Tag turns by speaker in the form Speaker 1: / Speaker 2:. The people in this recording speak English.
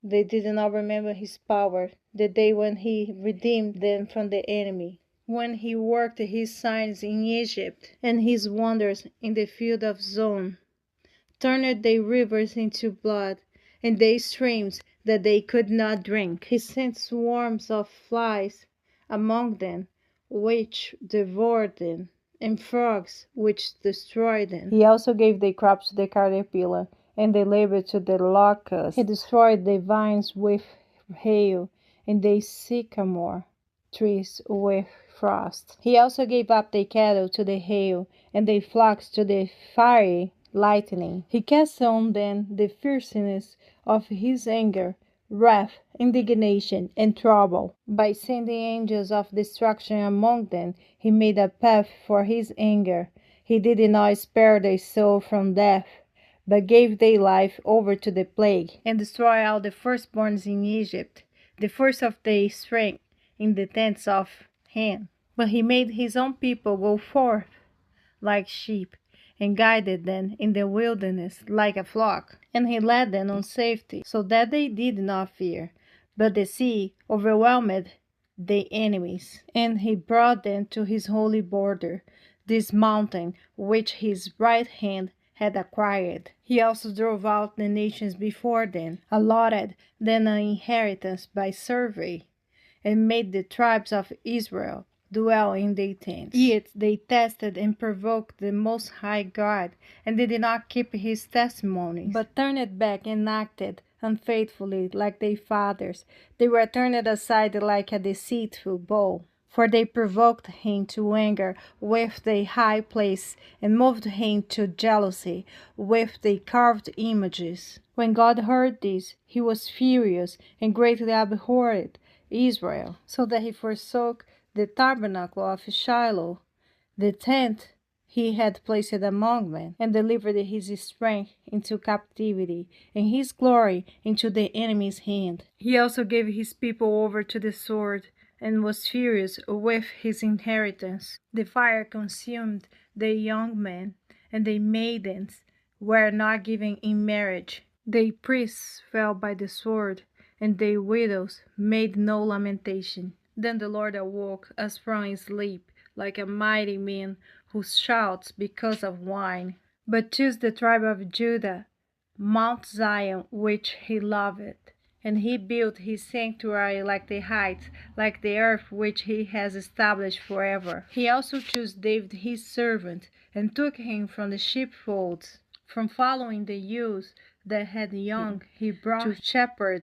Speaker 1: They did not remember his power, the day when he redeemed them from the enemy, when he worked his signs in Egypt and his wonders in the field of Zon, turned their rivers into blood, and their streams that they could not drink. He sent swarms of flies among them, which devoured them, and frogs, which destroyed them. He also gave the crops to the caterpillar, and the labor to the locust. He destroyed the vines with hail, and the sycamore trees with frost. He also gave up the cattle to the hail, and the flocks to the fiery lightning. He cast on them the fierceness of his anger, wrath, indignation, and trouble. By sending angels of destruction among them, he made a path for his anger. He did not spare their soul from death, but gave their life over to the plague, and destroyed all the firstborns in Egypt, the first of their strength in the tents of Ham. But he made his own people go forth like sheep, and guided them in the wilderness like a flock. And he led them on safety, so that they did not fear. But the sea overwhelmed the enemies, and he brought them to his holy border, this mountain which his right hand had acquired. He also drove out the nations before them, allotted them an inheritance by survey, and made the tribes of Israel dwell in their tents. Yet they tested and provoked the Most High God, and they did not keep his testimonies, but turned back and acted unfaithfully like their fathers. They were turned aside like a deceitful bow. For they provoked him to anger with the high place, and moved him to jealousy with the carved images. When God heard this, he was furious, and greatly abhorred Israel, so that he forsook the tabernacle of Shiloh, the tent he had placed among men, and delivered his strength into captivity, and his glory into the enemy's hand. He also gave his people over to the sword, and was furious with his inheritance. The fire consumed the young men, and the maidens were not given in marriage. The priests fell by the sword, and the widows made no lamentation. Then the Lord awoke as from sleep, like a mighty man who shouts because of wine. But chose the tribe of Judah, Mount Zion, which he loved. And he built his sanctuary like the heights, like the earth which he has established forever. He also chose David his servant, and took him from the sheepfolds, from following the ewes that had young, he brought to shepherd